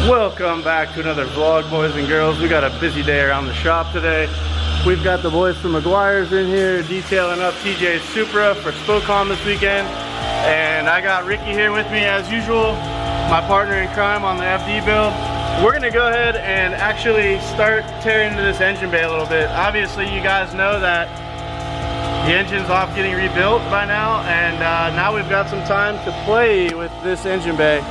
Welcome back to another vlog, boys and girls. We got a busy day around the shop today. We've got the boys from McGuire's in here detailing up TJ's Supra for Spokane this weekend. And I got Ricky here with me as usual, my partner in crime on the FD build. We're gonna go ahead and actually start tearing into this engine bay a little bit. Obviously you guys know that the engine's off getting rebuilt by now, and now we've got some time to play with this engine bay.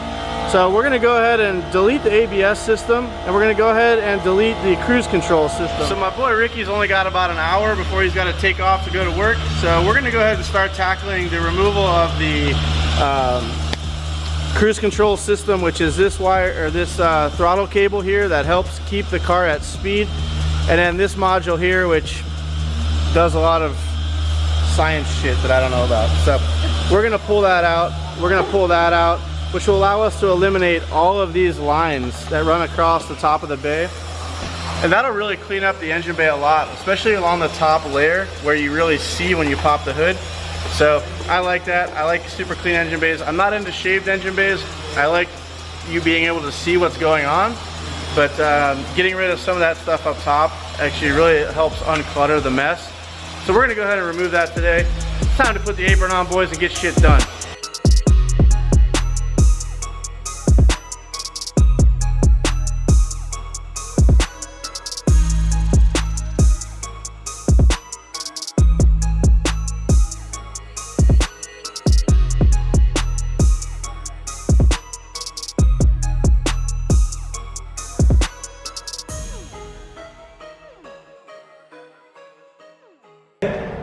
So we're gonna go ahead and delete the ABS system, and we're gonna go ahead and delete the cruise control system. So my boy Ricky's only got about an hour before he's gotta take off to go to work. So we're gonna go ahead and start tackling the removal of the cruise control system, which is this wire, or this throttle cable here that helps keep the car at speed. And then this module here, which does a lot of science shit that I don't know about. So we're gonna pull that out. We're gonna pull that out, which will allow us to eliminate all of these lines that run across the top of the bay. And that'll really clean up the engine bay a lot, especially along the top layer where you really see when you pop the hood. So I like that. I like super clean engine bays. I'm not into shaved engine bays. I like you being able to see what's going on, but getting rid of some of that stuff up top actually really helps unclutter the mess. So we're gonna go ahead and remove that today. It's time to put the apron on, boys, and get shit done.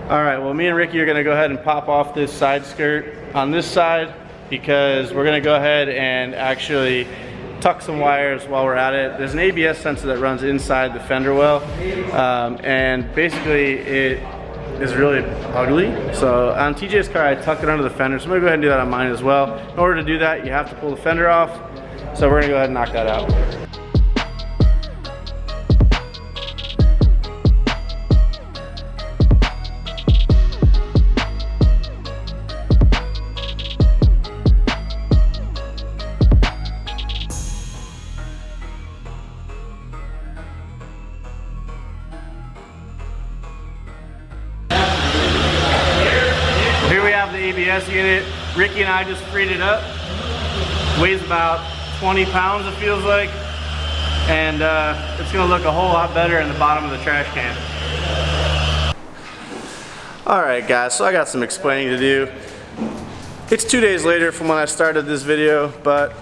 All right, well, me and Ricky are gonna go ahead and pop off this side skirt on this side because we're gonna go ahead and actually tuck some wires while we're at it. There's an ABS sensor that runs inside the fender well, and basically it is really ugly. So on TJ's car, I tucked it under the fender, so I'm gonna go ahead and do that on mine as well. In order to do that, you have to pull the fender off. So we're gonna go ahead and knock that out. The ABS unit, Ricky and I just freed it up. Weighs about 20 pounds, it feels like, and it's gonna look a whole lot better in the bottom of the trash can. Alright guys, so I got some explaining to do. It's 2 days later from when I started this video, but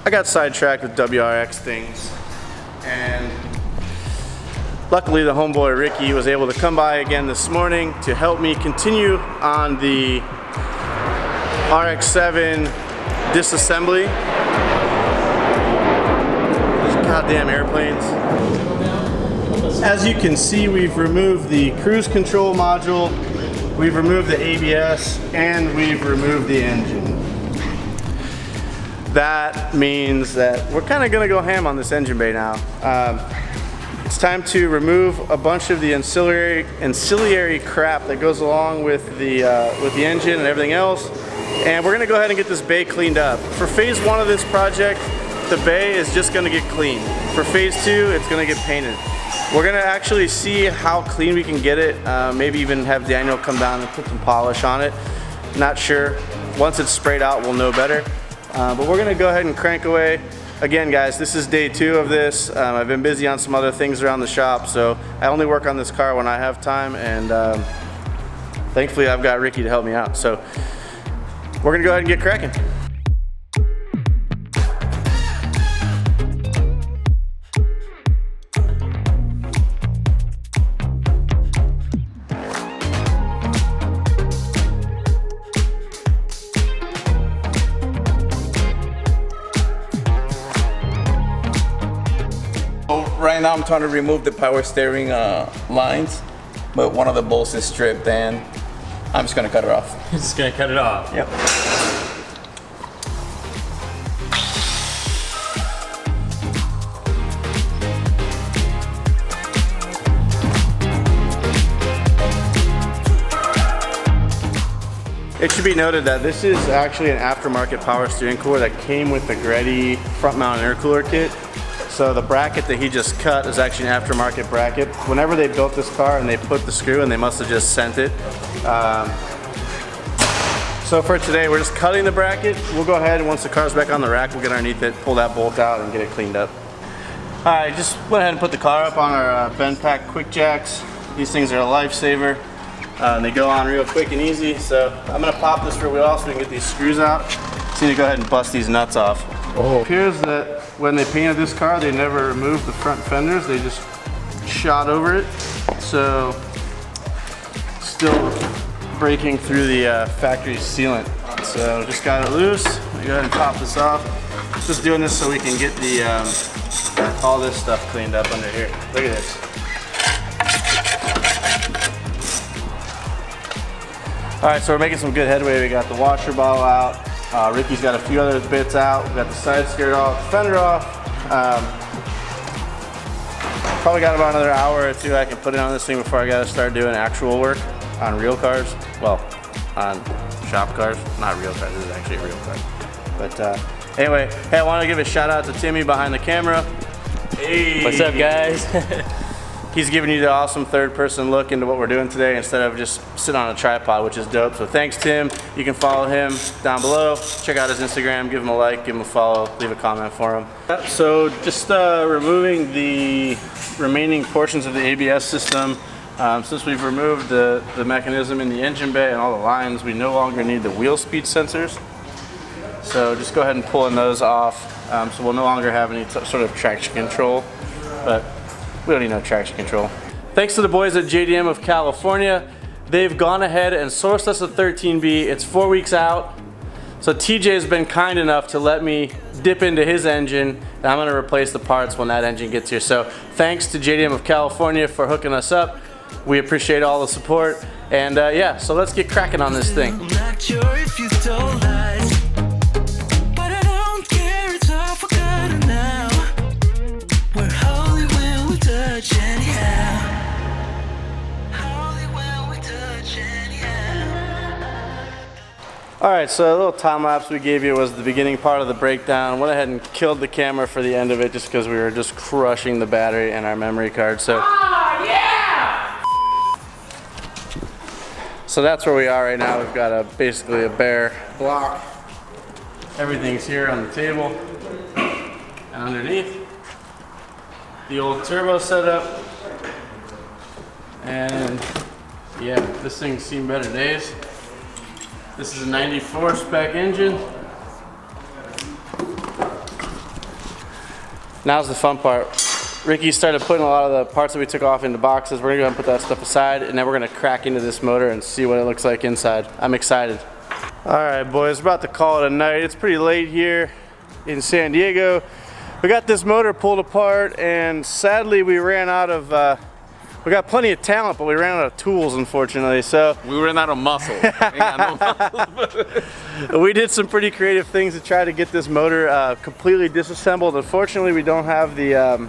I got sidetracked with WRX things, and luckily the homeboy Ricky was able to come by again this morning to help me continue on the RX-7 disassembly. These goddamn airplanes. As you can see, we've removed the cruise control module, we've removed the ABS, and we've removed the engine. That means that we're kind of gonna go ham on this engine bay now. It's time to remove a bunch of the ancillary crap that goes along with the engine and everything else, and we're gonna go ahead and get this bay cleaned up. For phase 1 of this project, the bay is just gonna get clean. For phase 2, it's gonna get painted. We're gonna actually see how clean we can get it. Maybe even have Daniel come down and put some polish on it. Not sure. Once it's sprayed out, we'll know better. But we're gonna go ahead and crank away. Again guys, this is day 2 of this. I've been busy on some other things around the shop, so I only work on this car when I have time, and thankfully I've got Ricky to help me out. So we're gonna go ahead and get cracking. Right now I'm trying to remove the power steering lines, but one of the bolts is stripped and I'm just gonna cut it off. You're just gonna cut it off? Yep. It should be noted that this is actually an aftermarket power steering cooler that came with the Greddy front mount intercooler kit. So the bracket that he just cut is actually an aftermarket bracket. Whenever they built this car and they put the screw in, they must have just sent it. So for today, we're just cutting the bracket. We'll go ahead and once the car's back on the rack, we'll get underneath it, pull that bolt out and get it cleaned up. All right, just went ahead and put the car up on our bend pack quick jacks. These things are a lifesaver. And they go on real quick and easy. So I'm gonna pop this rear wheel off so we can get these screws out. Just need to go ahead and bust these nuts off. Oh. It appears that when they painted this car, they never removed the front fenders. They just shot over it. So still breaking through the factory sealant. So just got it loose. Go ahead and pop this off. Just doing this so we can get the all this stuff cleaned up under here. Look at this. All right, so we're making some good headway. We got the washer bottle out. Ricky's got a few other bits out. We got the side skirt off, the fender off. Probably got about another hour or two I can put it on this thing before I got to start doing actual work on real cars. Well, on shop cars, not real cars. This is actually a real car. But anyway, hey, I want to give a shout out to Timmy behind the camera. Hey. What's up, guys? He's giving you the awesome third-person look into what we're doing today instead of just sitting on a tripod, which is dope. So thanks, Tim. You can follow him down below. Check out his Instagram. Give him a like, give him a follow, leave a comment for him. So just removing the remaining portions of the ABS system. Since we've removed the mechanism in the engine bay and all the lines, we no longer need the wheel speed sensors. So just go ahead and pulling those off. So we'll no longer have any sort of traction control, but we don't need no traction control. Thanks to the boys at JDM of California. They've gone ahead and sourced us a 13B. It's 4 weeks out. So TJ's been kind enough to let me dip into his engine, and I'm gonna replace the parts when that engine gets here. So thanks to JDM of California for hooking us up. We appreciate all the support. And yeah, so let's get cracking on this thing. I'm not sure if you told lies, but I don't care, it's all forgotten now. We're holy when we touch anyhow. Holy when we touch anyhow. All right, so a little time lapse we gave you was the beginning part of the breakdown. Went ahead and killed the camera for the end of it just because we were just crushing the battery and our memory card. So that's where we are right now. We've got basically a bare block. Everything's here on the table. And underneath, the old turbo setup. And yeah, this thing's seen better days. This is a 94 spec engine. Now's the fun part. Ricky started putting a lot of the parts that we took off into boxes. We're gonna go ahead and put that stuff aside, and then we're gonna crack into this motor and see what it looks like inside. I'm excited. All right, boys, we're about to call it a night. It's pretty late here in San Diego. We got this motor pulled apart, and sadly we ran out of, we got plenty of talent, but we ran out of tools, unfortunately. So We ran out of muscle. We ain't got no muscle. we did some pretty creative things to try to get this motor completely disassembled. Unfortunately, we don't have the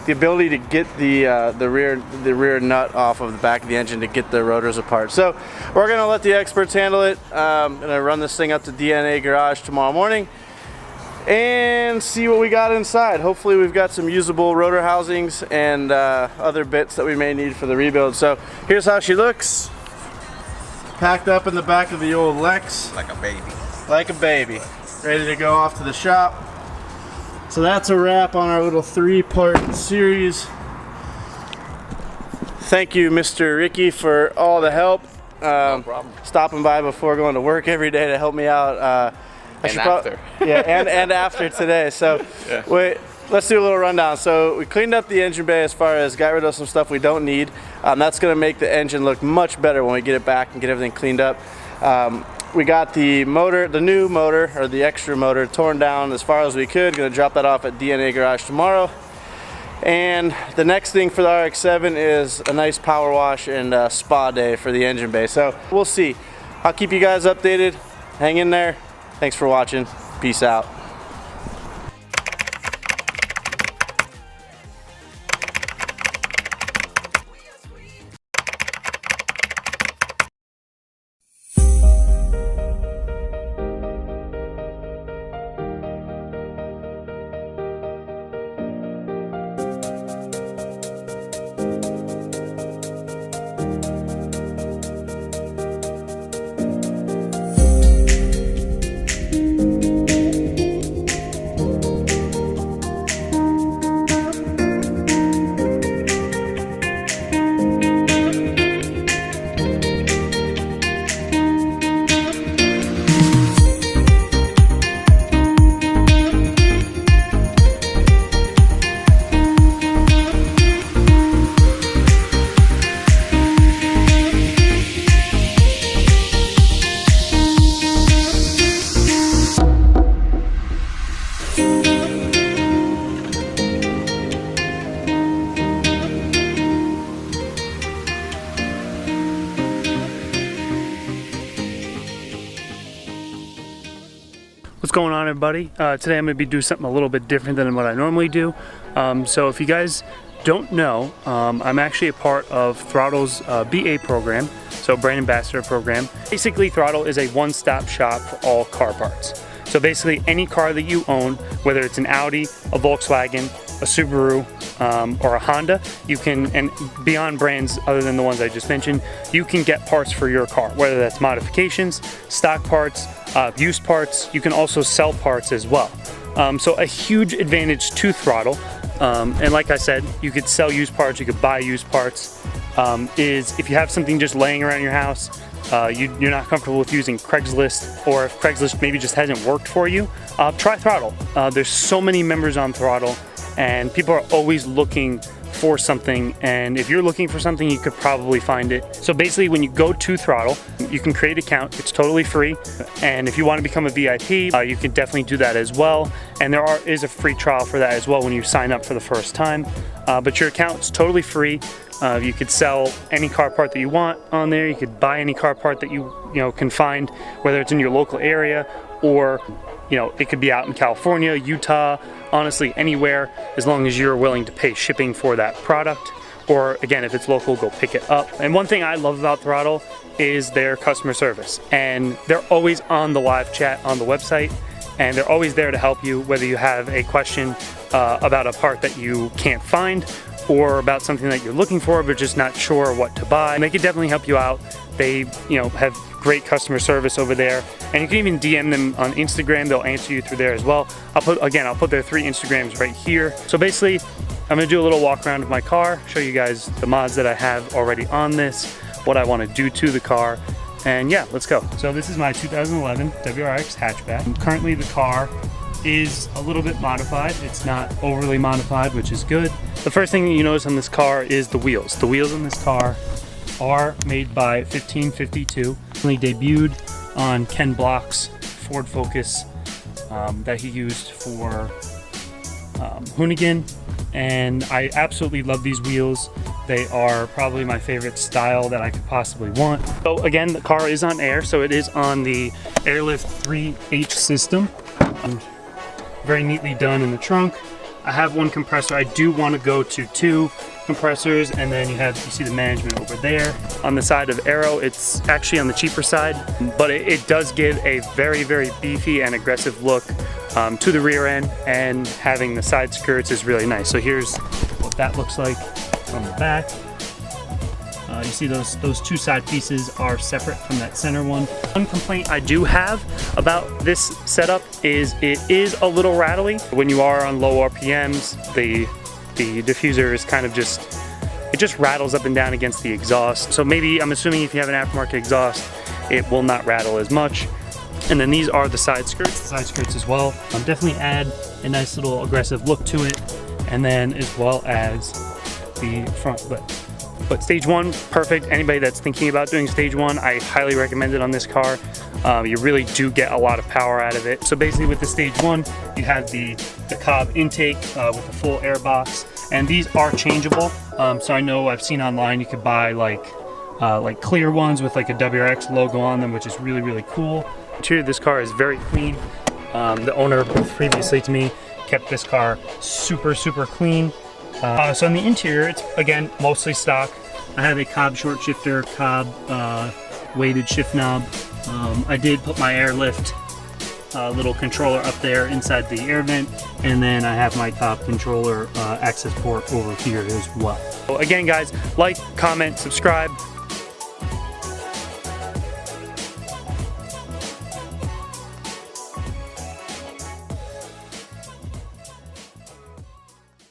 ability to get the rear nut off of the back of the engine to get the rotors apart. So we're gonna let the experts handle it. Gonna run this thing up to DNA Garage tomorrow morning and see what we got inside. Hopefully we've got some usable rotor housings and other bits that we may need for the rebuild. So here's how she looks. Packed up in the back of the old Lex. Like a baby. Like a baby. Ready to go off to the shop. So that's a wrap on our little 3-part series. Thank you, Mr. Ricky, for all the help. No problem. Stopping by before going to work every day to help me out. And after. Yeah, and after today. So Yeah. wait, let's do a little rundown. So we cleaned up the engine bay as far as got rid of some stuff we don't need. That's going to make the engine look much better when we get it back and get everything cleaned up. We got the motor, the new motor, or the extra motor, torn down as far as we could. Gonna drop that off at DNA Garage tomorrow. And the next thing for the RX-7 is a nice power wash and spa day for the engine bay. So we'll see. I'll keep you guys updated. Hang in there. Thanks for watching. Peace out. What's going on, everybody? Today I'm going to be doing something a little bit different than what I normally do. So if you guys don't know, I'm actually a part of throttl's BA program, so brand ambassador program. Basically, throtl is a one-stop shop for all car parts. So basically any car that you own, whether it's an Audi, a Volkswagen, a Subaru, or a Honda, you can, and beyond brands other than the ones I just mentioned, you can get parts for your car, whether that's modifications, stock parts, used parts. You can also sell parts as well. So a huge advantage to throtl, and like I said, you could sell used parts, you could buy used parts, is if you have something just laying around your house, you're not comfortable with using Craigslist, or if Craigslist maybe just hasn't worked for you, try throtl. There's so many members on throtl, and people are always looking for something, and if you're looking for something, you could probably find it. So basically, when you go to throtl, you can create an account. It's totally free, and if you want to become a VIP, you can definitely do that as well, and there is a free trial for that as well when you sign up for the first time. But your account's totally free. You could sell any car part that you want on there. You could buy any car part that you can find, whether it's in your local area or it could be out in California, Utah, honestly anywhere, as long as you're willing to pay shipping for that product. Or again, if it's local, go pick it up. And one thing I love about throtl is their customer service, and they're always on the live chat on the website, and they're always there to help you, whether you have a question about a part that you can't find, or about something that you're looking for but just not sure what to buy. And they can definitely help you out. They have great customer service over there, and you can even DM them on Instagram. They'll answer you through there as well. I'll put their 3 Instagrams right here. So basically, I'm gonna do a little walk around of my car, show you guys the mods that I have already on this, what I want to do to the car, and yeah, let's go. So this is my 2011 WRX hatchback. Currently the car is a little bit modified. It's not overly modified, which is good. The first thing that you notice on this car is the wheels. The wheels on this car are made by 1552. Only debuted on Ken Block's Ford Focus that he used for Hoonigan, and I absolutely love these wheels. They are probably my favorite style that I could possibly want. So again, the car is on air, so it is on the Airlift 3H system. Very neatly done in the trunk. I have 1 compressor. I do want to go to 2 compressors, and then you see the management over there. On the side of Aero, it's actually on the cheaper side, but it does give a very, very beefy and aggressive look to the rear end, and having the side skirts is really nice. So here's what that looks like from the back. You see those 2 side pieces are separate from that center one. One complaint I do have about this setup is it is a little rattly. When you are on low RPMs, the diffuser is kind of it just rattles up and down against the exhaust. So maybe, I'm assuming if you have an aftermarket exhaust, it will not rattle as much. And then these are the side skirts as well. Definitely add a nice little aggressive look to it, and then as well as the front lip. But stage 1, perfect. Anybody that's thinking about doing stage 1, I highly recommend it on this car. You really do get a lot of power out of it. So basically with the stage 1, you have the Cobb intake with the full air box, and these are changeable. So I know I've seen online you could buy like clear ones with like a WRX logo on them, which is really, really cool. The interior of this car is very clean. The owner previously to me kept this car super, super clean. So in the interior, it's again mostly stock. I have a Cobb short shifter, Cobb weighted shift knob. I did put my Airlift little controller up there inside the air vent, and then I have my Cobb controller access port over here as well. So again, guys, like, comment, subscribe.